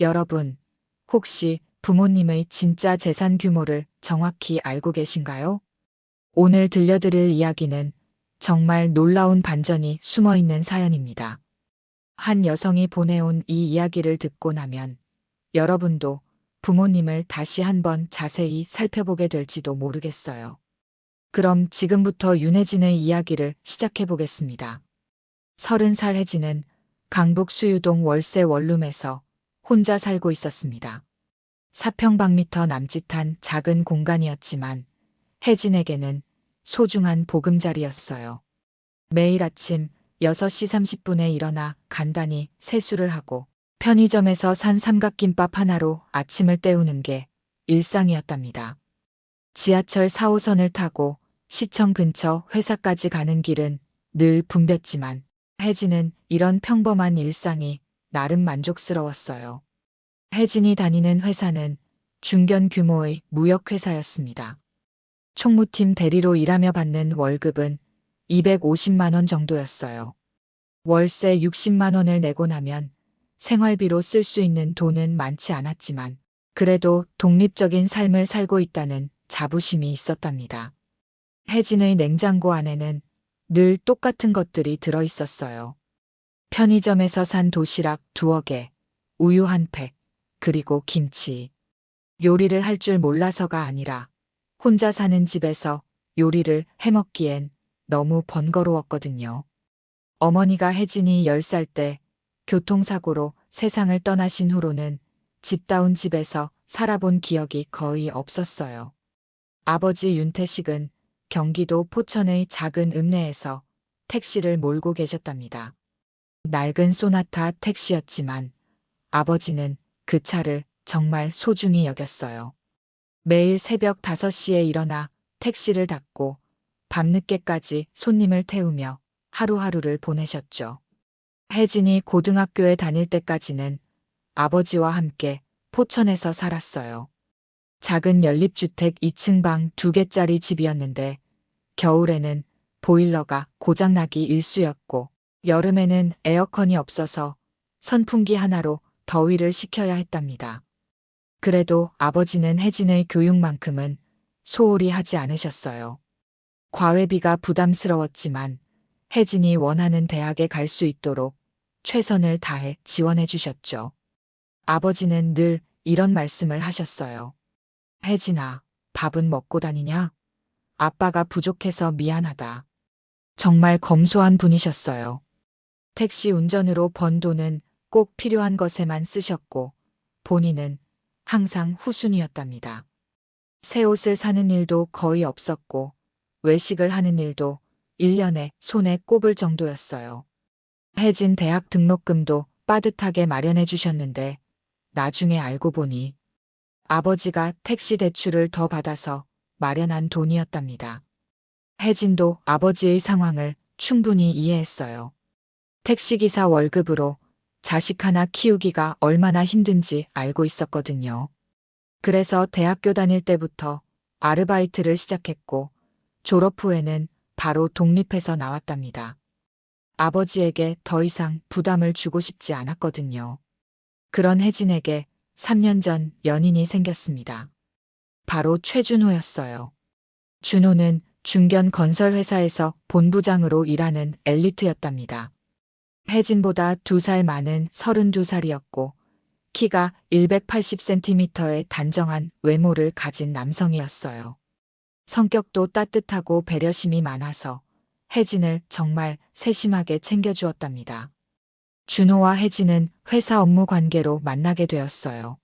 여러분, 혹시 부모님의 진짜 재산 규모를 정확히 알고 계신가요? 오늘 들려드릴 이야기는 정말 놀라운 반전이 숨어 있는 사연입니다. 한 여성이 보내온 이 이야기를 듣고 나면 여러분도 부모님을 다시 한번 자세히 살펴보게 될지도 모르겠어요. 그럼 지금부터 윤혜진의 이야기를 시작해 보겠습니다. 30살 혜진은 강북 수유동 월세 원룸에서 혼자 살고 있었습니다. 4평방미터 남짓한 작은 공간이었지만 혜진에게는 소중한 보금자리였어요. 매일 아침 6시 30분에 일어나 간단히 세수를 하고 편의점에서 산 삼각김밥 하나로 아침을 때우는 게 일상이었답니다. 지하철 4호선을 타고 시청 근처 회사까지 가는 길은 늘 붐볐지만 혜진은 이런 평범한 일상이 나름 만족스러웠어요. 혜진이 다니는 회사는 중견 규모의 무역회사였습니다. 총무팀 대리로 일하며 받는 월급은 250만 원 정도였어요. 월세 60만 원을 내고 나면 생활비로 쓸 수 있는 돈은 많지 않았지만 그래도 독립적인 삶을 살고 있다는 자부심이 있었답니다. 혜진의 냉장고 안에는 늘 똑같은 것들이 들어 있었어요. 편의점에서 산 도시락 2개, 우유 한 팩, 그리고 김치. 요리를 할 줄 몰라서가 아니라 혼자 사는 집에서 요리를 해먹기엔 너무 번거로웠거든요. 어머니가 혜진이 10살 때 교통사고로 세상을 떠나신 후로는 집다운 집에서 살아본 기억이 거의 없었어요. 아버지 윤태식은 경기도 포천의 작은 읍내에서 택시를 몰고 계셨답니다. 낡은 소나타 택시였지만 아버지는 그 차를 정말 소중히 여겼어요. 매일 새벽 5시에 일어나 택시를 닫고 밤늦게까지 손님을 태우며 하루하루를 보내셨죠. 혜진이 고등학교에 다닐 때까지는 아버지와 함께 포천에서 살았어요. 작은 연립주택 2층 방 2개짜리 집이었는데 겨울에는 보일러가 고장나기 일쑤였고 여름에는 에어컨이 없어서 선풍기 하나로 더위를 식혀야 했답니다. 그래도 아버지는 혜진의 교육만큼은 소홀히 하지 않으셨어요. 과외비가 부담스러웠지만 혜진이 원하는 대학에 갈 수 있도록 최선을 다해 지원해 주셨죠. 아버지는 늘 이런 말씀을 하셨어요. 혜진아, 밥은 먹고 다니냐? 아빠가 부족해서 미안하다. 정말 검소한 분이셨어요. 택시 운전으로 번 돈은 꼭 필요한 것에만 쓰셨고 본인은 항상 후순위였답니다. 새 옷을 사는 일도 거의 없었고 외식을 하는 일도 1년에 손에 꼽을 정도였어요. 혜진 대학 등록금도 빠듯하게 마련해 주셨는데 나중에 알고 보니 아버지가 택시 대출을 더 받아서 마련한 돈이었답니다. 혜진도 아버지의 상황을 충분히 이해했어요. 택시기사 월급으로 자식 하나 키우기가 얼마나 힘든지 알고 있었거든요. 그래서 대학교 다닐 때부터 아르바이트를 시작했고 졸업 후에는 바로 독립해서 나왔답니다. 아버지에게 더 이상 부담을 주고 싶지 않았거든요. 그런 혜진에게 3년 전 연인이 생겼습니다. 바로 최준호였어요. 준호는 중견 건설회사에서 본부장으로 일하는 엘리트였답니다. 혜진보다 2살 많은 32살이었고 키가 180cm의 단정한 외모를 가진 남성이었어요. 성격도 따뜻하고 배려심이 많아서 혜진을 정말 세심하게 챙겨주었답니다. 준호와 혜진은 회사 업무 관계로 만나게 되었어요.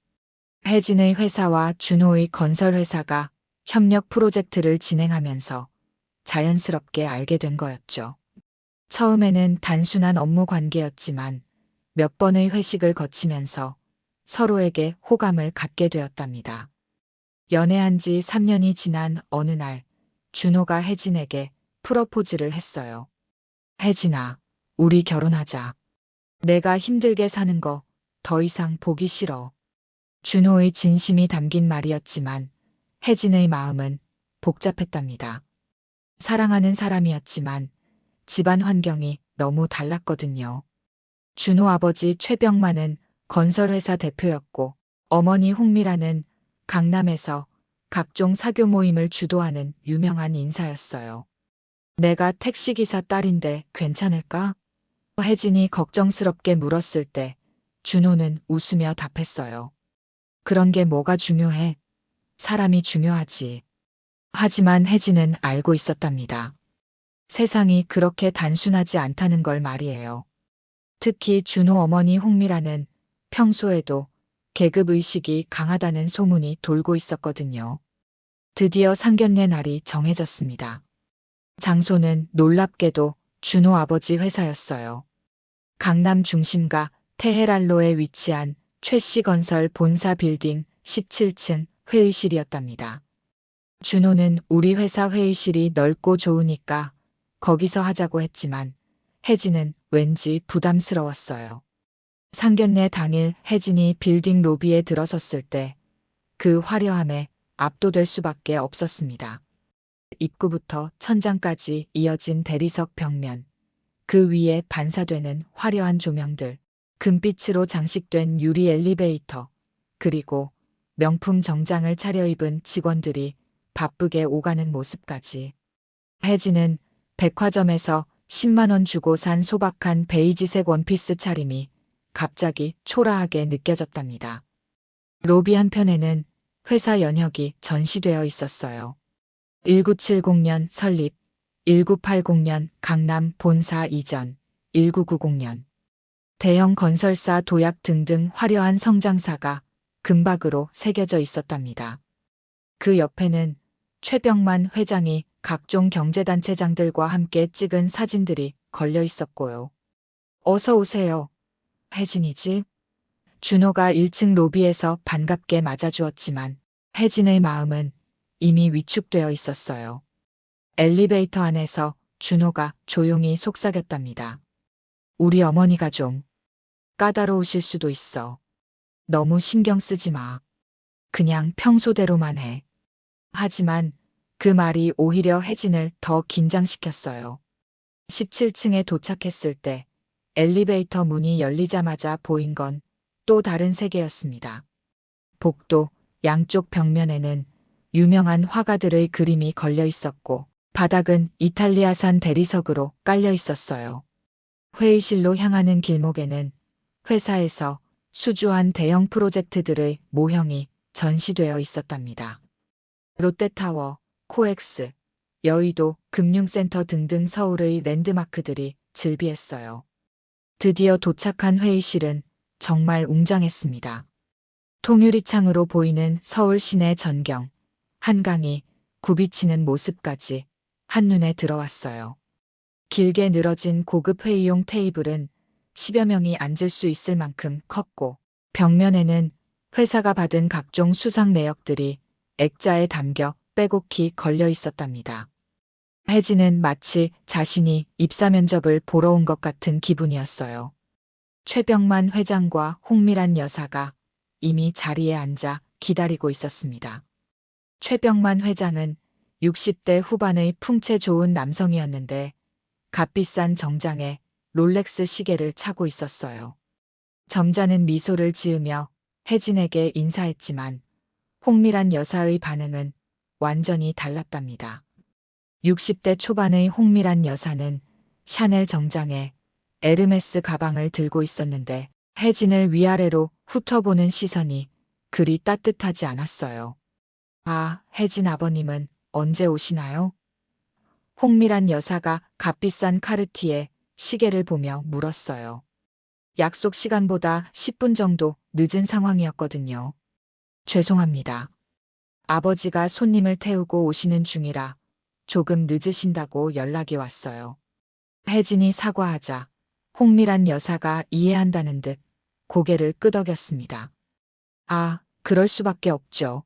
혜진의 회사와 준호의 건설회사가 협력 프로젝트를 진행하면서 자연스럽게 알게 된 거였죠. 처음에는 단순한 업무 관계였지만 몇 번의 회식을 거치면서 서로에게 호감을 갖게 되었답니다. 연애한 지 3년이 지난 어느 날 준호가 혜진에게 프러포즈를 했어요. 혜진아, 우리 결혼하자. 내가 힘들게 사는 거 더 이상 보기 싫어. 준호의 진심이 담긴 말이었지만 혜진의 마음은 복잡했답니다. 사랑하는 사람이었지만 집안 환경이 너무 달랐거든요. 준호 아버지 최병만은 건설회사 대표였고 어머니 홍미라는 강남에서 각종 사교 모임을 주도하는 유명한 인사였어요. 내가 택시기사 딸인데 괜찮을까? 혜진이 걱정스럽게 물었을 때 준호는 웃으며 답했어요. 그런 게 뭐가 중요해? 사람이 중요하지. 하지만 혜진은 알고 있었답니다. 세상이 그렇게 단순하지 않다는 걸 말이에요. 특히 준호 어머니 홍미라는 평소에도 계급 의식이 강하다는 소문이 돌고 있었거든요. 드디어 상견례 날이 정해졌습니다. 장소는 놀랍게도 준호 아버지 회사였어요. 강남 중심가 테헤란로에 위치한 최씨 건설 본사 빌딩 17층 회의실이었답니다. 준호는 우리 회사 회의실이 넓고 좋으니까 거기서 하자고 했지만 혜진은 왠지 부담스러웠어요. 상견례 당일 혜진이 빌딩 로비에 들어섰을 때 그 화려함에 압도될 수밖에 없었습니다. 입구부터 천장까지 이어진 대리석 벽면, 그 위에 반사되는 화려한 조명들, 금빛으로 장식된 유리 엘리베이터, 그리고 명품 정장을 차려입은 직원들이 바쁘게 오가는 모습까지. 혜진은 백화점에서 10만 원 주고 산 소박한 베이지색 원피스 차림이 갑자기 초라하게 느껴졌답니다. 로비 한편에는 회사 연혁이 전시되어 있었어요. 1970년 설립, 1980년 강남 본사 이전, 1990년 대형 건설사 도약 등등 화려한 성장사가 금박으로 새겨져 있었답니다. 그 옆에는 최병만 회장이 각종 경제단체장들과 함께 찍은 사진들이 걸려 있었고요. 어서 오세요. 혜진이지? 준호가 1층 로비에서 반갑게 맞아주었지만 혜진의 마음은 이미 위축되어 있었어요. 엘리베이터 안에서 준호가 조용히 속삭였답니다. 우리 어머니가 좀 까다로우실 수도 있어. 너무 신경 쓰지 마. 그냥 평소대로만 해. 하지만 그 말이 오히려 혜진을 더 긴장시켰어요. 17층에 도착했을 때 엘리베이터 문이 열리자마자 보인 건 또 다른 세계였습니다. 복도 양쪽 벽면에는 유명한 화가들의 그림이 걸려 있었고 바닥은 이탈리아산 대리석으로 깔려 있었어요. 회의실로 향하는 길목에는 회사에서 수주한 대형 프로젝트들의 모형이 전시되어 있었답니다. 롯데타워, 코엑스, 여의도 금융센터 등등 서울의 랜드마크들이 즐비했어요. 드디어 도착한 회의실은 정말 웅장했습니다. 통유리창으로 보이는 서울 시내 전경, 한강이 굽이치는 모습까지 한눈에 들어왔어요. 길게 늘어진 고급 회의용 테이블은 10여 명이 앉을 수 있을 만큼 컸고 벽면에는 회사가 받은 각종 수상 내역들이 액자에 담겨 빼곡히 걸려 있었답니다. 혜진은 마치 자신이 입사 면접을 보러 온 것 같은 기분이었어요. 최병만 회장과 홍미란 여사가 이미 자리에 앉아 기다리고 있었습니다. 최병만 회장은 60대 후반의 풍채 좋은 남성이었는데 값비싼 정장에 롤렉스 시계를 차고 있었어요. 점잖은 미소를 지으며 혜진에게 인사했지만 홍미란 여사의 반응은 완전히 달랐답니다. 60대 초반의 홍미란 여사는 샤넬 정장에 에르메스 가방을 들고 있었는데 혜진을 위아래로 훑어보는 시선이 그리 따뜻하지 않았어요. 아, 혜진 아버님은 언제 오시나요? 홍미란 여사가 값비싼 카르티에 시계를 보며 물었어요. 약속 시간보다 10분 정도 늦은 상황이었거든요. 죄송합니다. 아버지가 손님을 태우고 오시는 중이라 조금 늦으신다고 연락이 왔어요. 혜진이 사과하자 홍미란 여사가 이해한다는 듯 고개를 끄덕였습니다. 아, 그럴 수밖에 없죠.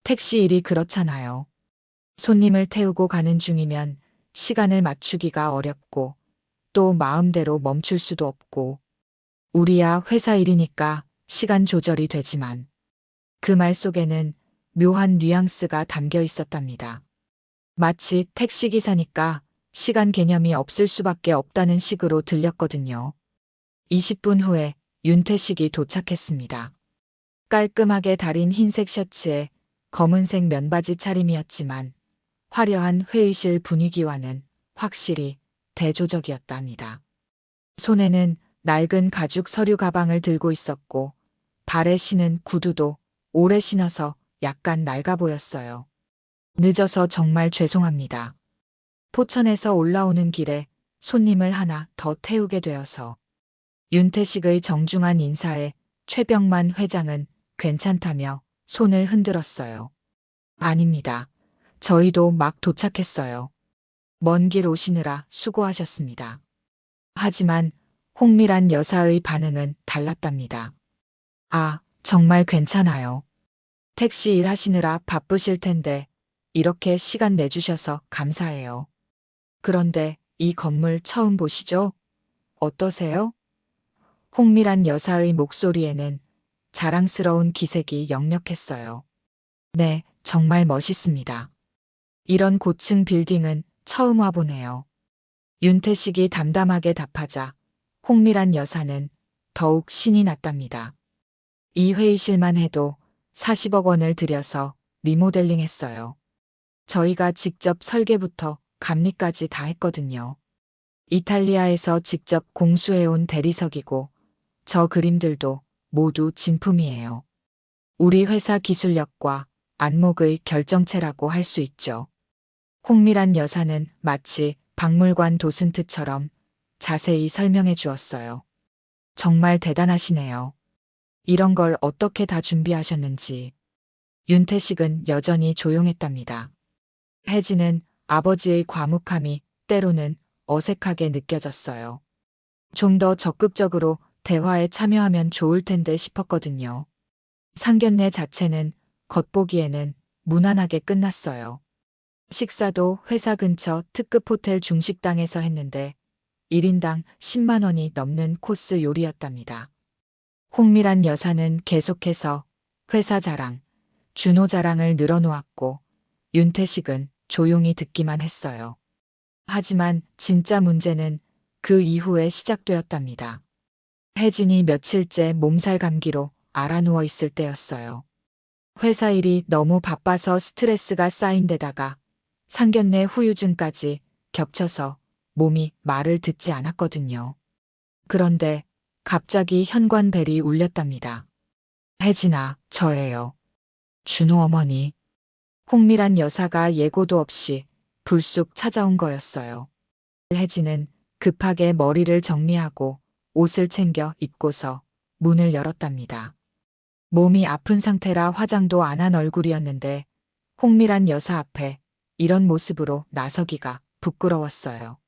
택시 일이 그렇잖아요. 손님을 태우고 가는 중이면 시간을 맞추기가 어렵고 또 마음대로 멈출 수도 없고 우리야 회사 일이니까 시간 조절이 되지만 그 말 속에는 묘한 뉘앙스가 담겨 있었답니다. 마치 택시기사니까 시간 개념이 없을 수밖에 없다는 식으로 들렸거든요. 20분 후에 윤태식이 도착했습니다. 깔끔하게 다린 흰색 셔츠에 검은색 면바지 차림이었지만 화려한 회의실 분위기와는 확실히 대조적이었답니다. 손에는 낡은 가죽 서류 가방을 들고 있었고 발에 신은 구두도 오래 신어서 약간 낡아 보였어요. 늦어서 정말 죄송합니다. 포천에서 올라오는 길에 손님을 하나 더 태우게 되어서. 윤태식의 정중한 인사에 최병만 회장은 괜찮다며 손을 흔들었어요. 아닙니다. 저희도 막 도착했어요. 먼 길 오시느라 수고하셨습니다. 하지만 홍미란 여사의 반응은 달랐답니다. 아, 정말 괜찮아요. 택시 일하시느라 바쁘실 텐데 이렇게 시간 내주셔서 감사해요. 그런데 이 건물 처음 보시죠? 어떠세요? 홍미란 여사의 목소리에는 자랑스러운 기색이 역력했어요. 네, 정말 멋있습니다. 이런 고층 빌딩은 처음 와보네요. 윤태식이 담담하게 답하자 홍미란 여사는 더욱 신이 났답니다. 이 회의실만 해도 40억 원을 들여서 리모델링 했어요. 저희가 직접 설계부터 감리까지 다 했거든요. 이탈리아에서 직접 공수해온 대리석이고 저 그림들도 모두 진품이에요. 우리 회사 기술력과 안목의 결정체라고 할 수 있죠. 홍미란 여사는 마치 박물관 도슨트처럼 자세히 설명해 주었어요. 정말 대단하시네요. 이런 걸 어떻게 다 준비하셨는지. 윤태식은 여전히 조용했답니다. 혜진은 아버지의 과묵함이 때로는 어색하게 느껴졌어요. 좀 더 적극적으로 대화에 참여하면 좋을 텐데 싶었거든요. 상견례 자체는 겉보기에는 무난하게 끝났어요. 식사도 회사 근처 특급 호텔 중식당에서 했는데 1인당 10만 원이 넘는 코스 요리였답니다. 홍미란 여사는 계속해서 회사 자랑, 준호 자랑을 늘어놓았고 윤태식은 조용히 듣기만 했어요. 하지만 진짜 문제는 그 이후에 시작되었답니다. 혜진이 며칠째 몸살 감기로 알아누워 있을 때였어요. 회사 일이 너무 바빠서 스트레스가 쌓인 데다가 상견례 후유증까지 겹쳐서 몸이 말을 듣지 않았거든요. 그런데 갑자기 현관벨이 울렸답니다. 혜진아, 저예요. 준호 어머니. 홍미란 여사가 예고도 없이 불쑥 찾아온 거였어요. 혜진은 급하게 머리를 정리하고 옷을 챙겨 입고서 문을 열었답니다. 몸이 아픈 상태라 화장도 안 한 얼굴이었는데 홍미란 여사 앞에 이런 모습으로 나서기가 부끄러웠어요.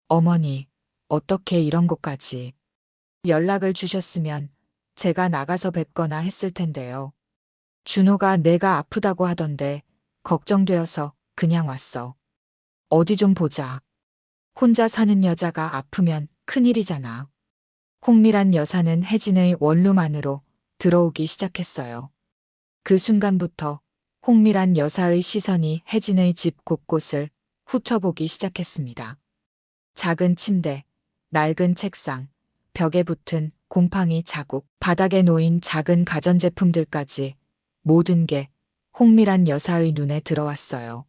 어머니, 어떻게 이런 곳까지. 연락을 주셨으면 제가 나가서 뵙거나 했을 텐데요. 준호가 내가 아프다고 하던데 걱정되어서 그냥 왔어. 어디 좀 보자. 혼자 사는 여자가 아프면 큰일이잖아. 홍미란 여사는 혜진의 원룸 안으로 들어오기 시작했어요. 그 순간부터 홍미란 여사의 시선이 혜진의 집 곳곳을 훑어보기 시작했습니다. 작은 침대, 낡은 책상, 벽에 붙은 곰팡이 자국, 바닥에 놓인 작은 가전제품들까지 모든 게 홍미란 여사의 눈에 들어왔어요.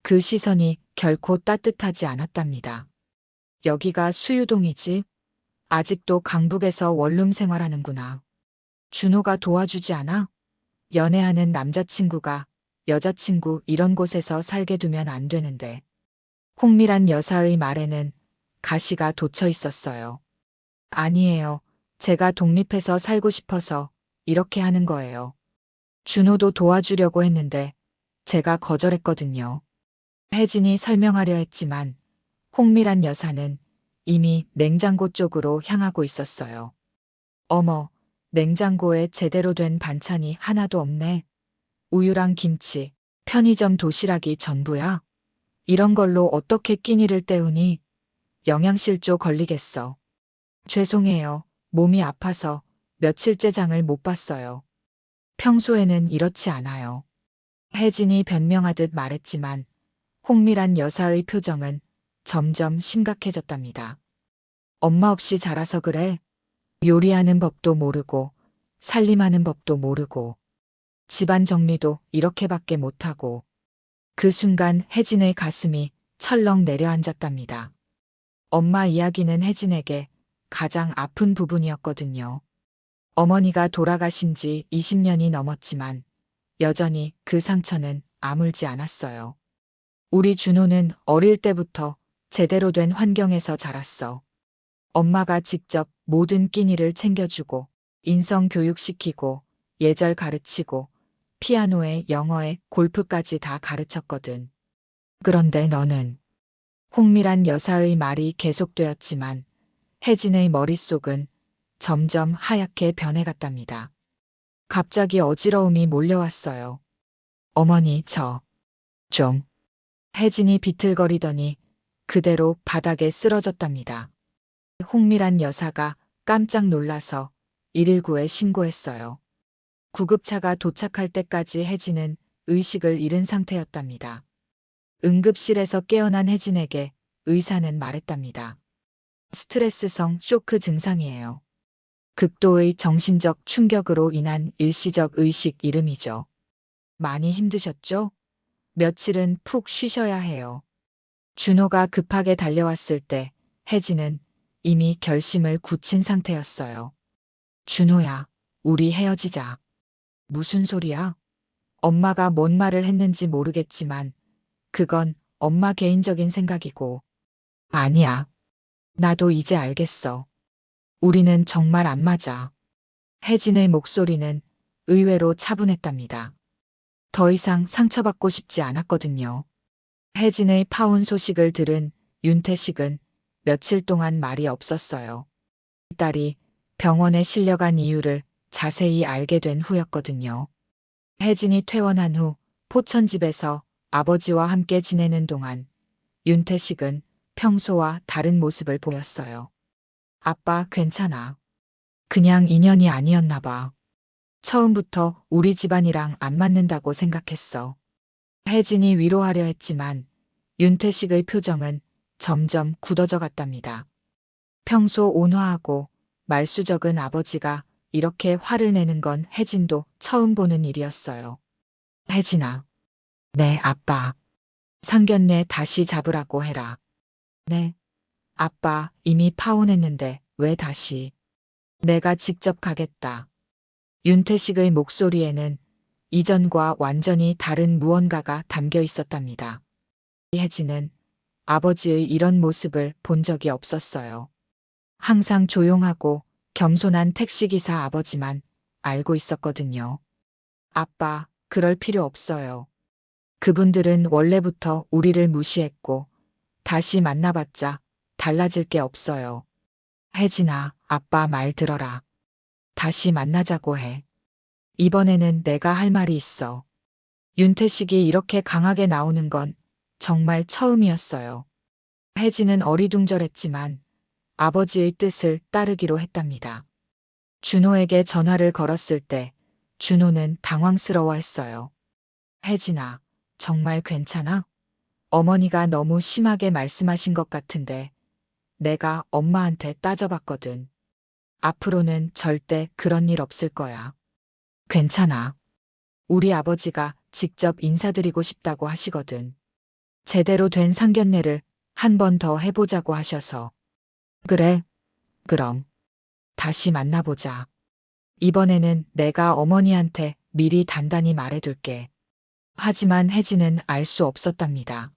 그 시선이 결코 따뜻하지 않았답니다. 여기가 수유동이지? 아직도 강북에서 원룸 생활하는구나. 준호가 도와주지 않아? 연애하는 남자친구가 여자친구 이런 곳에서 살게 두면 안 되는데. 홍미란 여사의 말에는 가시가 돋쳐 있었어요. 아니에요. 제가 독립해서 살고 싶어서 이렇게 하는 거예요. 준호도 도와주려고 했는데 제가 거절했거든요. 혜진이 설명하려 했지만 홍미란 여사는 이미 냉장고 쪽으로 향하고 있었어요. 어머, 냉장고에 제대로 된 반찬이 하나도 없네. 우유랑 김치, 편의점 도시락이 전부야. 이런 걸로 어떻게 끼니를 때우니? 영양실조 걸리겠어. 죄송해요. 몸이 아파서 며칠째 장을 못 봤어요. 평소에는 이렇지 않아요. 혜진이 변명하듯 말했지만 홍미란 여사의 표정은 점점 심각해졌답니다. 엄마 없이 자라서 그래. 요리하는 법도 모르고 살림하는 법도 모르고 집안 정리도 이렇게밖에 못하고 그 순간 혜진의 가슴이 철렁 내려앉았답니다. 엄마 이야기는 혜진에게 가장 아픈 부분이었거든요. 어머니가 돌아가신 지 20년이 넘었지만 여전히 그 상처는 아물지 않았어요. 우리 준호는 어릴 때부터 제대로 된 환경에서 자랐어. 엄마가 직접 모든 끼니를 챙겨주고 인성 교육시키고 예절 가르치고 피아노에 영어에 골프까지 다 가르쳤거든. 그런데 너는 홍미란 여사의 말이 계속되었지만 혜진의 머릿속은 점점 하얗게 변해갔답니다. 갑자기 어지러움이 몰려왔어요. 어머니, 좀. 혜진이 비틀거리더니 그대로 바닥에 쓰러졌답니다. 홍미란 여사가 깜짝 놀라서 119에 신고했어요. 구급차가 도착할 때까지 혜진은 의식을 잃은 상태였답니다. 응급실에서 깨어난 혜진에게 의사는 말했답니다. 스트레스성 쇼크 증상이에요. 극도의 정신적 충격으로 인한 일시적 의식 잃음이죠. 많이 힘드셨죠? 며칠은 푹 쉬셔야 해요. 준호가 급하게 달려왔을 때 혜진은 이미 결심을 굳힌 상태였어요. 준호야, 우리 헤어지자. 무슨 소리야? 엄마가 뭔 말을 했는지 모르겠지만 그건 엄마 개인적인 생각이고. 아니야. 나도 이제 알겠어. 우리는 정말 안 맞아. 혜진의 목소리는 의외로 차분했답니다. 더 이상 상처받고 싶지 않았거든요. 혜진의 파혼 소식을 들은 윤태식은 며칠 동안 말이 없었어요. 딸이 병원에 실려간 이유를 자세히 알게 된 후였거든요. 혜진이 퇴원한 후 포천집에서 아버지와 함께 지내는 동안 윤태식은 평소와 다른 모습을 보였어요. 아빠 괜찮아. 그냥 인연이 아니었나 봐. 처음부터 우리 집안이랑 안 맞는다고 생각했어. 혜진이 위로하려 했지만 윤태식의 표정은 점점 굳어져 갔답니다. 평소 온화하고 말수적은 아버지가 이렇게 화를 내는 건 혜진도 처음 보는 일이었어요. 혜진아. 네, 아빠. 상견례 다시 잡으라고 해라. 네. 아빠 이미 파혼했는데 왜 다시? 내가 직접 가겠다. 윤태식의 목소리에는 이전과 완전히 다른 무언가가 담겨 있었답니다. 혜진은 아버지의 이런 모습을 본 적이 없었어요. 항상 조용하고 겸손한 택시기사 아버지만 알고 있었거든요. 아빠, 그럴 필요 없어요. 그분들은 원래부터 우리를 무시했고 다시 만나봤자 달라질 게 없어요. 혜진아, 아빠 말 들어라. 다시 만나자고 해. 이번에는 내가 할 말이 있어. 윤태식이 이렇게 강하게 나오는 건 정말 처음이었어요. 혜진은 어리둥절했지만 아버지의 뜻을 따르기로 했답니다. 준호에게 전화를 걸었을 때 준호는 당황스러워했어요. 혜진아, 정말 괜찮아? 어머니가 너무 심하게 말씀하신 것 같은데 내가 엄마한테 따져봤거든. 앞으로는 절대 그런 일 없을 거야. 괜찮아. 우리 아버지가 직접 인사드리고 싶다고 하시거든. 제대로 된 상견례를 한 번 더 해보자고 하셔서. 그래. 그럼. 다시 만나보자. 이번에는 내가 어머니한테 미리 단단히 말해둘게. 하지만 혜진은 알 수 없었답니다.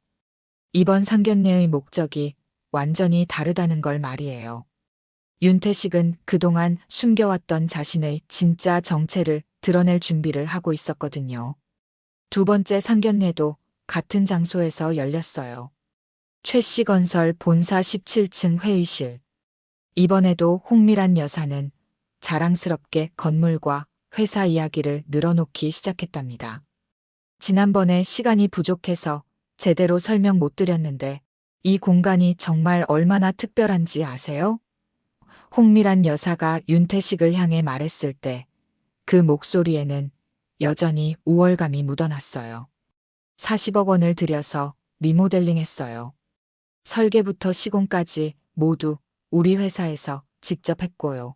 이번 상견례의 목적이 완전히 다르다는 걸 말이에요. 윤태식은 그동안 숨겨왔던 자신의 진짜 정체를 드러낼 준비를 하고 있었거든요. 두 번째 상견례도 같은 장소에서 열렸어요. 최씨건설 본사 17층 회의실. 이번에도 홍미란 여사는 자랑스럽게 건물과 회사 이야기를 늘어놓기 시작했답니다. 지난번에 시간이 부족해서 제대로 설명 못 드렸는데 이 공간이 정말 얼마나 특별한지 아세요? 홍미란 여사가 윤태식을 향해 말했을 때 그 목소리에는 여전히 우월감이 묻어났어요. 40억 원을 들여서 리모델링했어요. 설계부터 시공까지 모두 우리 회사에서 직접 했고요.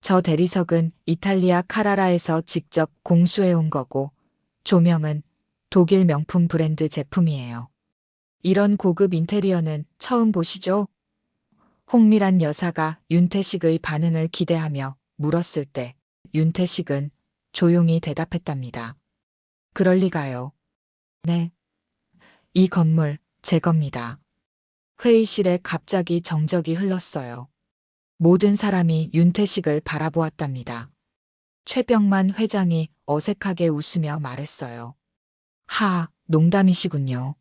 저 대리석은 이탈리아 카라라에서 직접 공수해온 거고, 조명은 독일 명품 브랜드 제품이에요. 이런 고급 인테리어는 처음 보시죠? 홍미란 여사가 윤태식의 반응을 기대하며 물었을 때 윤태식은 조용히 대답했답니다. 그럴 리가요. 네. 이 건물 제 겁니다. 회의실에 갑자기 정적이 흘렀어요. 모든 사람이 윤태식을 바라보았답니다. 최병만 회장이 어색하게 웃으며 말했어요. 농담이시군요.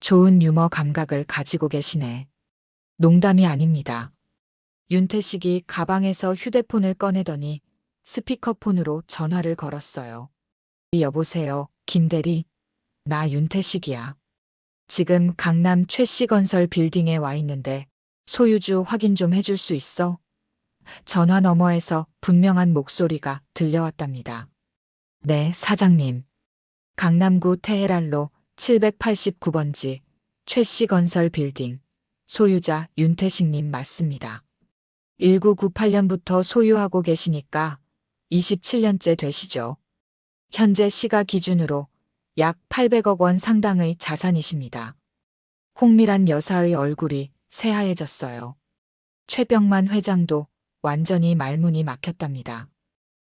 좋은 유머 감각을 가지고 계시네. 농담이 아닙니다. 윤태식이 가방에서 휴대폰을 꺼내더니 스피커폰으로 전화를 걸었어요. 여보세요, 김대리. 나 윤태식이야. 지금 강남 최씨건설 빌딩에 와 있는데 소유주 확인 좀 해줄 수 있어? 전화 너머에서 분명한 목소리가 들려왔답니다. 네, 사장님. 강남구 테헤랄로 789번지 최씨건설 빌딩. 소유자 윤태식님 맞습니다. 1998년부터 소유하고 계시니까 27년째 되시죠. 현재 시가 기준으로 약 800억 원 상당의 자산이십니다. 홍미란 여사의 얼굴이 새하얘졌어요. 최병만 회장도 완전히 말문이 막혔답니다.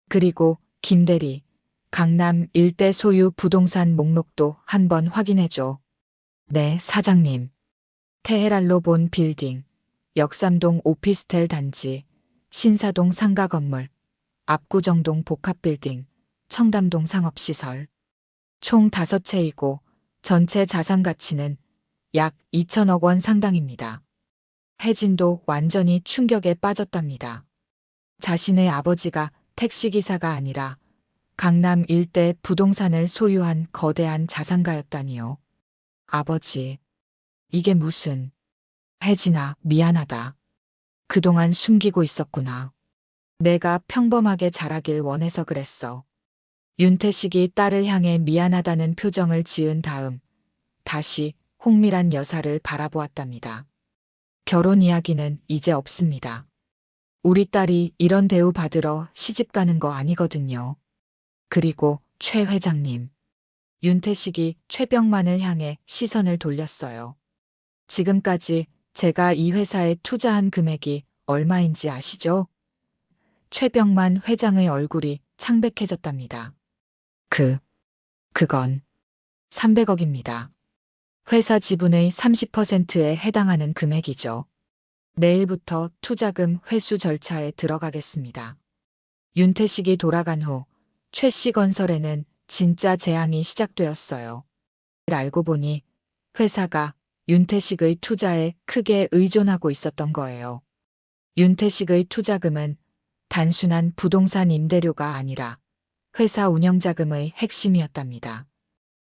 그리고 김대리, 강남 일대 소유 부동산 목록도 한번 확인해줘. 네, 사장님. 테헤랄로 본 빌딩, 역삼동 오피스텔 단지, 신사동 상가 건물, 압구정동 복합빌딩, 청담동 상업시설. 총 5채이고 전체 자산 가치는 약 2천억 원 상당입니다. 혜진도 완전히 충격에 빠졌답니다. 자신의 아버지가 택시기사가 아니라 강남 일대 부동산을 소유한 거대한 자산가였다니요. 아버지, 이게 무슨... 혜진아, 미안하다. 그동안 숨기고 있었구나. 내가 평범하게 자라길 원해서 그랬어. 윤태식이 딸을 향해 미안하다는 표정을 지은 다음 다시 홍미란 여사를 바라보았답니다. 결혼 이야기는 이제 없습니다. 우리 딸이 이런 대우 받으러 시집 가는 거 아니거든요. 그리고 최 회장님. 윤태식이 최병만을 향해 시선을 돌렸어요. 지금까지 제가 이 회사에 투자한 금액이 얼마인지 아시죠? 최병만 회장의 얼굴이 창백해졌답니다. 그건 300억입니다. 회사 지분의 30%에 해당하는 금액이죠. 내일부터 투자금 회수 절차에 들어가겠습니다. 윤태식이 돌아간 후 최씨건설에는 진짜 재앙이 시작되었어요. 알고 보니 회사가 윤태식의 투자에 크게 의존하고 있었던 거예요. 윤태식의 투자금은 단순한 부동산 임대료가 아니라 회사 운영자금의 핵심이었답니다.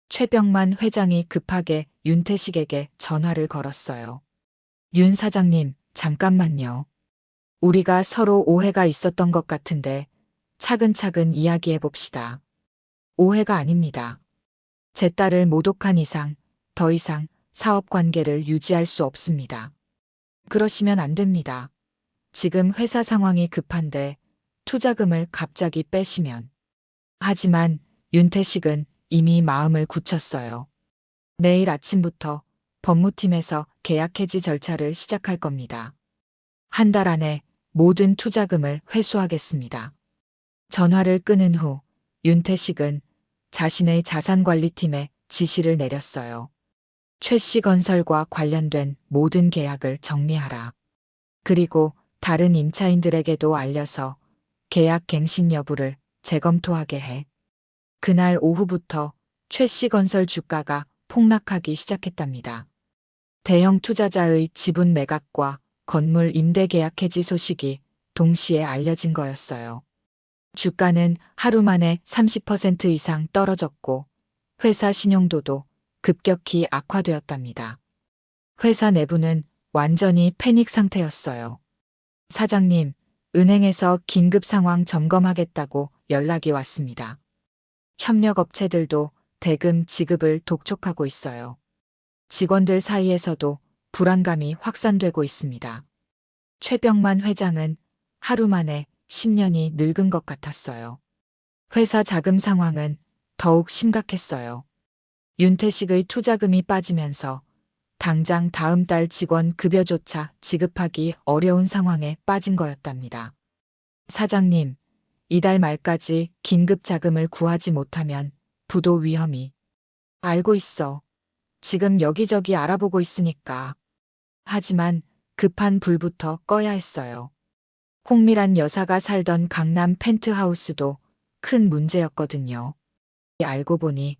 최병만 회장이 급하게 윤태식에게 전화를 걸었어요. 윤 사장님, 잠깐만요. 우리가 서로 오해가 있었던 것 같은데 차근차근 이야기해 봅시다. 오해가 아닙니다. 제 딸을 모독한 이상 더 이상 사업 관계를 유지할 수 없습니다. 그러시면 안 됩니다. 지금 회사 상황이 급한데 투자금을 갑자기 빼시면. 하지만 윤태식은 이미 마음을 굳혔어요. 내일 아침부터 법무팀에서 계약 해지 절차를 시작할 겁니다. 한 달 안에 모든 투자금을 회수하겠습니다. 전화를 끊은 후 윤태식은 자신의 자산관리팀에 지시를 내렸어요. 최씨건설과 관련된 모든 계약을 정리하라. 그리고 다른 임차인들에게도 알려서 계약 갱신 여부를 재검토하게 해. 그날 오후부터 최씨건설 주가가 폭락하기 시작했답니다. 대형 투자자의 지분 매각과 건물 임대 계약 해지 소식이 동시에 알려진 거였어요. 주가는 하루 만에 30% 이상 떨어졌고 회사 신용도도 급격히 악화되었답니다. 회사 내부는 완전히 패닉 상태였어요. 사장님, 은행에서 긴급 상황 점검하겠다고 연락이 왔습니다. 협력업체들도 대금 지급을 독촉하고 있어요. 직원들 사이에서도 불안감이 확산되고 있습니다. 최병만 회장은 하루 만에 10년이 늙은 것 같았어요. 회사 자금 상황은 더욱 심각했어요. 윤태식의 투자금이 빠지면서 당장 다음 달 직원 급여조차 지급하기 어려운 상황에 빠진 거였답니다. 사장님, 이달 말까지 긴급 자금을 구하지 못하면 부도 위험이. 알고 있어. 지금 여기저기 알아보고 있으니까. 하지만 급한 불부터 꺼야 했어요. 홍미란 여사가 살던 강남 펜트하우스도 큰 문제였거든요. 알고 보니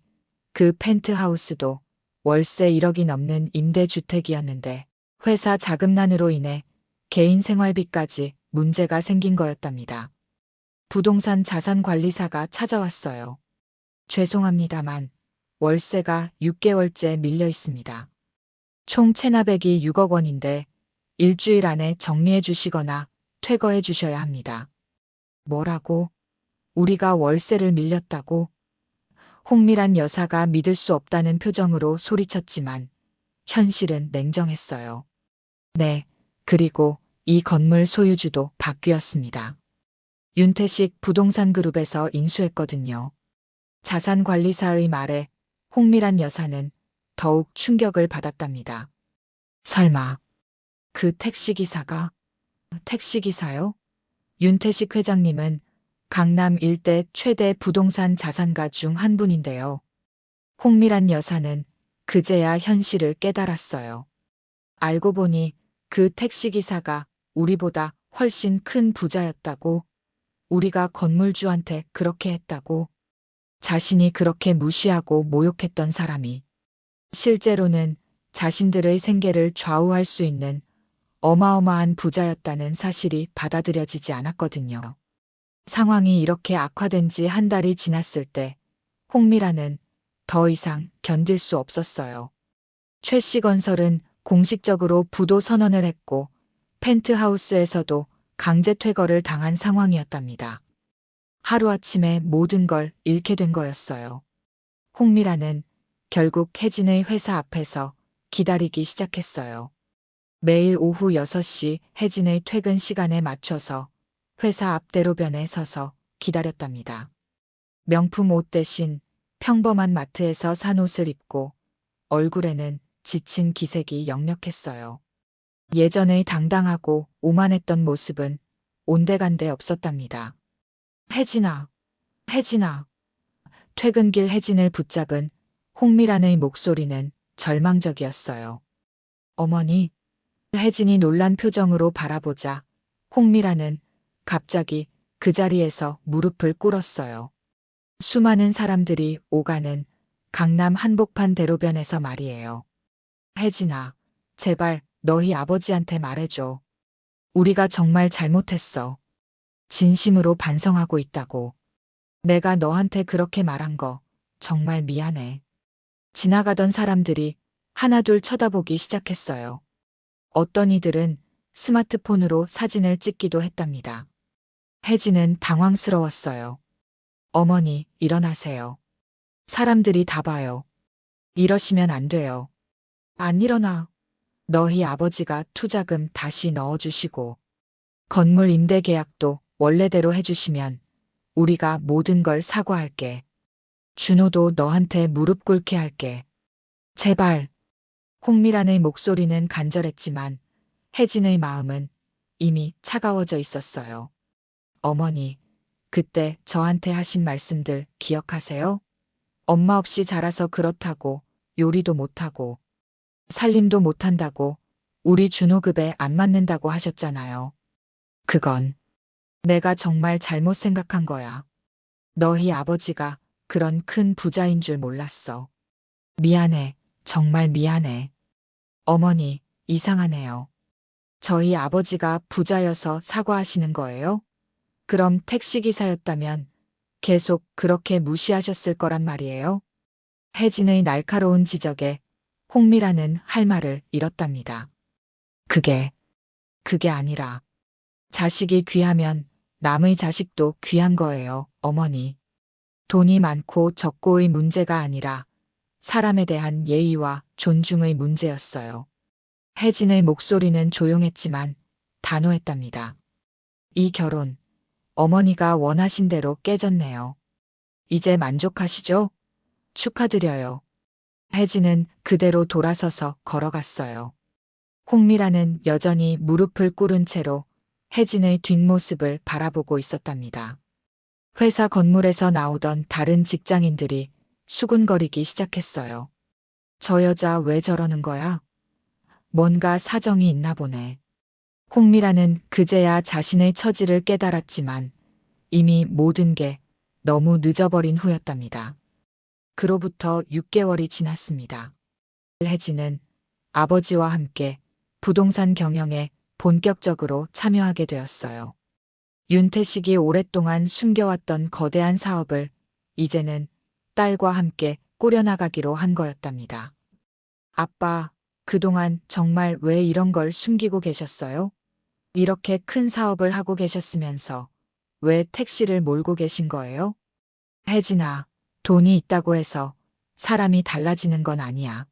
그 펜트하우스도 월세 1억이 넘는 임대주택이었는데 회사 자금난으로 인해 개인 생활비까지 문제가 생긴 거였답니다. 부동산 자산관리사가 찾아왔어요. 죄송합니다만 월세가 6개월째 밀려 있습니다. 총 체납액이 6억 원인데 일주일 안에 정리해 주시거나 퇴거해 주셔야 합니다. 뭐라고? 우리가 월세를 밀렸다고? 홍미란 여사가 믿을 수 없다는 표정으로 소리쳤지만 현실은 냉정했어요. 네, 그리고 이 건물 소유주도 바뀌었습니다. 윤태식 부동산 그룹에서 인수했거든요. 자산관리사의 말에 홍미란 여사는 더욱 충격을 받았답니다. 설마 그 택시기사가? 택시기사요? 윤태식 회장님은 강남 일대 최대 부동산 자산가 중 한 분인데요. 홍미란 여사는 그제야 현실을 깨달았어요. 알고 보니 그 택시기사가 우리보다 훨씬 큰 부자였다고, 우리가 건물주한테 그렇게 했다고, 자신이 그렇게 무시하고 모욕했던 사람이 실제로는 자신들의 생계를 좌우할 수 있는 어마어마한 부자였다는 사실이 받아들여지지 않았거든요. 상황이 이렇게 악화된 지 한 달이 지났을 때 홍미라는 더 이상 견딜 수 없었어요. 최씨건설은 공식적으로 부도 선언을 했고 펜트하우스에서도 강제 퇴거를 당한 상황이었답니다. 하루아침에 모든 걸 잃게 된 거였어요. 홍미라는 결국 혜진의 회사 앞에서 기다리기 시작했어요. 매일 오후 6시 혜진의 퇴근 시간에 맞춰서 회사 앞 대로변에 서서 기다렸답니다. 명품 옷 대신 평범한 마트에서 산 옷을 입고 얼굴에는 지친 기색이 역력했어요. 예전의 당당하고 오만했던 모습은 온데간데 없었답니다. 혜진아, 혜진아. 퇴근길 혜진을 붙잡은 홍미란의 목소리는 절망적이었어요. 어머니. 혜진이 놀란 표정으로 바라보자 홍미란은 갑자기 그 자리에서 무릎을 꿇었어요. 수많은 사람들이 오가는 강남 한복판 대로변에서 말이에요. 혜진아, 제발 너희 아버지한테 말해줘. 우리가 정말 잘못했어. 진심으로 반성하고 있다고. 내가 너한테 그렇게 말한 거 정말 미안해. 지나가던 사람들이 하나둘 쳐다보기 시작했어요. 어떤 이들은 스마트폰으로 사진을 찍기도 했답니다. 혜진은 당황스러웠어요. 어머니, 일어나세요. 사람들이 다 봐요. 이러시면 안 돼요. 안 일어나. 너희 아버지가 투자금 다시 넣어주시고 건물 임대 계약도 원래대로 해주시면 우리가 모든 걸 사과할게. 준호도 너한테 무릎 꿇게 할게. 제발. 홍미란의 목소리는 간절했지만 혜진의 마음은 이미 차가워져 있었어요. 어머니, 그때 저한테 하신 말씀들 기억하세요? 엄마 없이 자라서 그렇다고, 요리도 못하고, 살림도 못한다고, 우리 준호급에 안 맞는다고 하셨잖아요. 그건 내가 정말 잘못 생각한 거야. 너희 아버지가 그런 큰 부자인 줄 몰랐어. 미안해, 정말 미안해. 어머니, 이상하네요. 저희 아버지가 부자여서 사과하시는 거예요? 그럼 택시기사였다면 계속 그렇게 무시하셨을 거란 말이에요? 혜진의 날카로운 지적에 홍미라는 할 말을 잃었답니다. 그게 아니라 자식이 귀하면 남의 자식도 귀한 거예요, 어머니. 돈이 많고 적고의 문제가 아니라 사람에 대한 예의와 존중의 문제였어요. 혜진의 목소리는 조용했지만 단호했답니다. 이 결혼 어머니가 원하신 대로 깨졌네요. 이제 만족하시죠? 축하드려요. 혜진은 그대로 돌아서서 걸어갔어요. 홍미라는 여전히 무릎을 꿇은 채로 혜진의 뒷모습을 바라보고 있었답니다. 회사 건물에서 나오던 다른 직장인들이 수군거리기 시작했어요. 저 여자 왜 저러는 거야? 뭔가 사정이 있나 보네. 홍미라는 그제야 자신의 처지를 깨달았지만 이미 모든 게 너무 늦어버린 후였답니다. 그로부터 6개월이 지났습니다. 혜진은 아버지와 함께 부동산 경영에 본격적으로 참여하게 되었어요. 윤태식이 오랫동안 숨겨왔던 거대한 사업을 이제는 딸과 함께 꾸려나가기로 한 거였답니다. 아빠, 그동안 정말 왜 이런 걸 숨기고 계셨어요? 이렇게 큰 사업을 하고 계셨으면서 왜 택시를 몰고 계신 거예요? 혜진아, 돈이 있다고 해서 사람이 달라지는 건 아니야.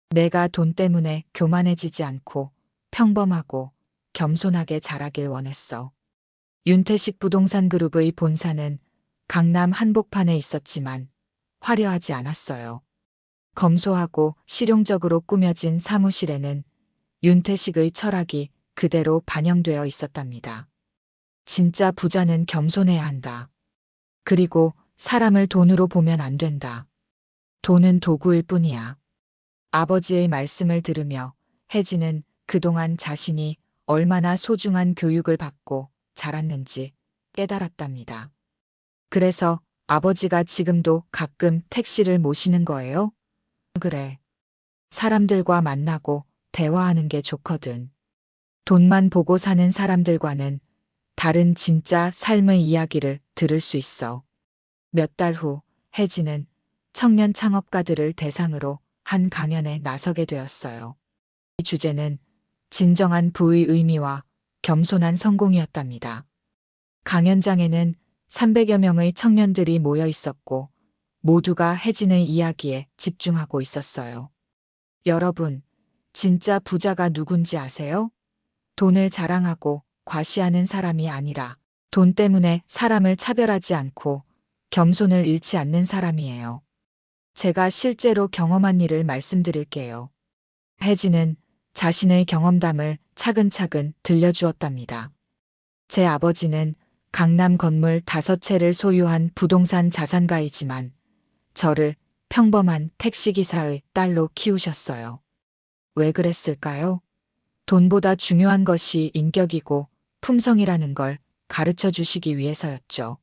내가 돈 때문에 교만해지지 않고 평범하고 겸손하게 자라길 원했어. 윤태식 부동산 그룹의 본사는 강남 한복판에 있었지만 화려하지 않았어요. 검소하고 실용적으로 꾸며진 사무실에는 윤태식의 철학이 그대로 반영되어 있었답니다. 진짜 부자는 겸손해야 한다. 그리고 사람을 돈으로 보면 안 된다. 돈은 도구일 뿐이야. 아버지의 말씀을 들으며 혜진은 그동안 자신이 얼마나 소중한 교육을 받고 자랐는지 깨달았답니다. 그래서 아버지가 지금도 가끔 택시를 모시는 거예요? 그래. 사람들과 만나고 대화하는 게 좋거든. 돈만 보고 사는 사람들과는 다른 진짜 삶의 이야기를 들을 수 있어. 몇 달 후 혜진은 청년 창업가들을 대상으로 한 강연에 나서게 되었어요. 이 주제는 진정한 부의 의미와 겸손한 성공이었답니다. 강연장에는 300여 명의 청년들이 모여 있었고 모두가 혜진의 이야기에 집중하고 있었어요. 여러분, 진짜 부자가 누군지 아세요? 돈을 자랑하고 과시하는 사람이 아니라 돈 때문에 사람을 차별하지 않고 겸손을 잃지 않는 사람이에요. 제가 실제로 경험한 일을 말씀드릴게요. 혜진은 자신의 경험담을 차근차근 들려주었답니다. 제 아버지는 강남 건물 5채를 소유한 부동산 자산가이지만 저를 평범한 택시기사의 딸로 키우셨어요. 왜 그랬을까요? 돈보다 중요한 것이 인격이고 품성이라는 걸 가르쳐 주시기 위해서였죠.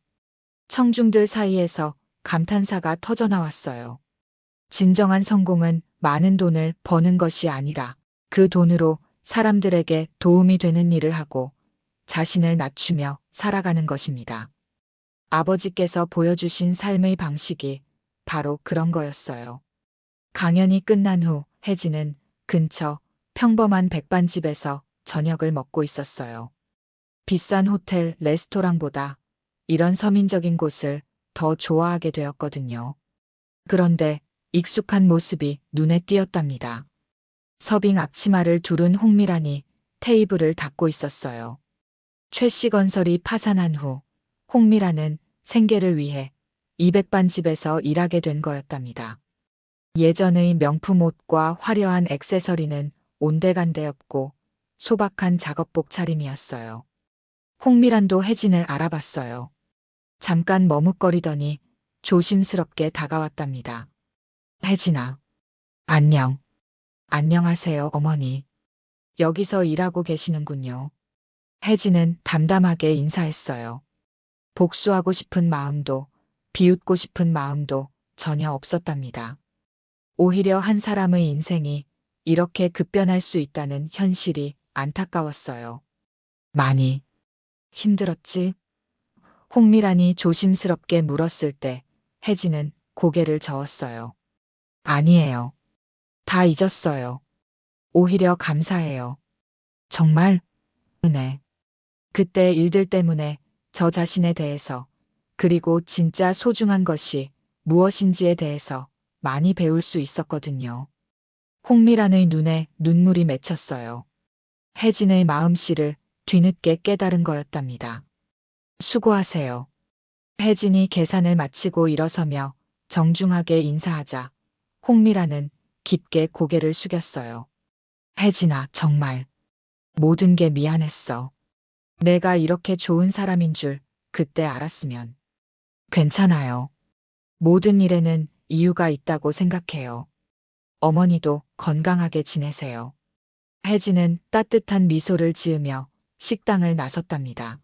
청중들 사이에서 감탄사가 터져나왔어요. 진정한 성공은 많은 돈을 버는 것이 아니라 그 돈으로 사람들에게 도움이 되는 일을 하고 자신을 낮추며 살아가는 것입니다. 아버지께서 보여주신 삶의 방식이 바로 그런 거였어요. 강연이 끝난 후 혜진은 근처 평범한 백반집에서 저녁을 먹고 있었어요. 비싼 호텔 레스토랑보다 이런 서민적인 곳을 더 좋아하게 되었거든요. 그런데 익숙한 모습이 눈에 띄었답니다. 서빙 앞치마를 두른 홍미란이 테이블을 닦고 있었어요. 최씨 건설이 파산한 후 홍미란은 생계를 위해 200반집에서 일하게 된 거였답니다. 예전의 명품 옷과 화려한 액세서리는 온데간데 없고 소박한 작업복 차림이었어요. 홍미란도 혜진을 알아봤어요. 잠깐 머뭇거리더니 조심스럽게 다가왔답니다. 혜진아, 안녕. 안녕하세요, 어머니. 여기서 일하고 계시는군요. 혜진은 담담하게 인사했어요. 복수하고 싶은 마음도 비웃고 싶은 마음도 전혀 없었답니다. 오히려 한 사람의 인생이 이렇게 급변할 수 있다는 현실이 안타까웠어요. 많이 힘들었지? 홍미란이 조심스럽게 물었을 때 혜진은 고개를 저었어요. 아니에요. 다 잊었어요. 오히려 감사해요. 정말? 네. 그때 일들 때문에 저 자신에 대해서 그리고 진짜 소중한 것이 무엇인지에 대해서 많이 배울 수 있었거든요. 홍미란의 눈에 눈물이 맺혔어요. 혜진의 마음씨를 뒤늦게 깨달은 거였답니다. 수고하세요. 혜진이 계산을 마치고 일어서며 정중하게 인사하자 홍미라는 깊게 고개를 숙였어요. 혜진아, 정말 모든 게 미안했어. 내가 이렇게 좋은 사람인 줄 그때 알았으면. 괜찮아요. 모든 일에는 이유가 있다고 생각해요. 어머니도 건강하게 지내세요. 혜진은 따뜻한 미소를 지으며 식당을 나섰답니다.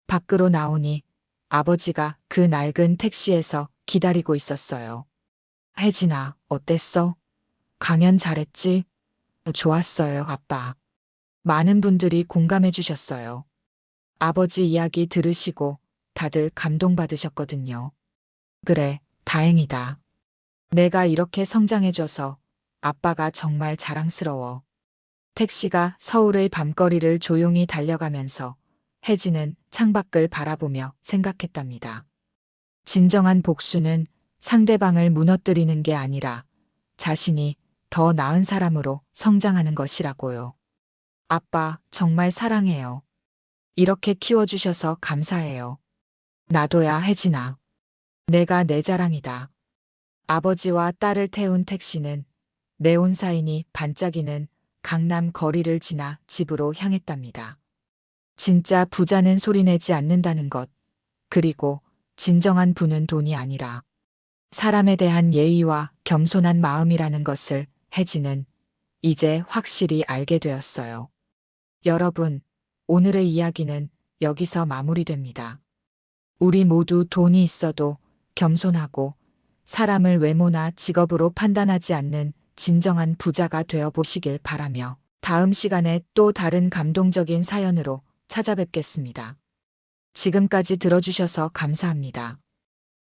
밖으로 나오니 아버지가 그 낡은 택시에서 기다리고 있었어요. 혜진아, 어땠어? 강연 잘했지? 좋았어요, 아빠. 많은 분들이 공감해 주셨어요. 아버지 이야기 들으시고 다들 감동받으셨거든요. 그래, 다행이다. 내가 이렇게 성장해줘서 아빠가 정말 자랑스러워. 택시가 서울의 밤거리를 조용히 달려가면서 혜진은 창밖을 바라보며 생각했답니다. 진정한 복수는 상대방을 무너뜨리는 게 아니라 자신이 더 나은 사람으로 성장하는 것이라고요. 아빠, 정말 사랑해요. 이렇게 키워주셔서 감사해요. 나도야, 혜진아. 내가 내 자랑이다. 아버지와 딸을 태운 택시는 네온사인이 반짝이는 강남 거리를 지나 집으로 향했답니다. 진짜 부자는 소리내지 않는다는 것, 그리고 진정한 부는 돈이 아니라 사람에 대한 예의와 겸손한 마음이라는 것을 혜진은 이제 확실히 알게 되었어요. 여러분, 오늘의 이야기는 여기서 마무리됩니다. 우리 모두 돈이 있어도 겸손하고 사람을 외모나 직업으로 판단하지 않는 진정한 부자가 되어 보시길 바라며 다음 시간에 또 다른 감동적인 사연으로 찾아뵙겠습니다. 지금까지 들어주셔서 감사합니다.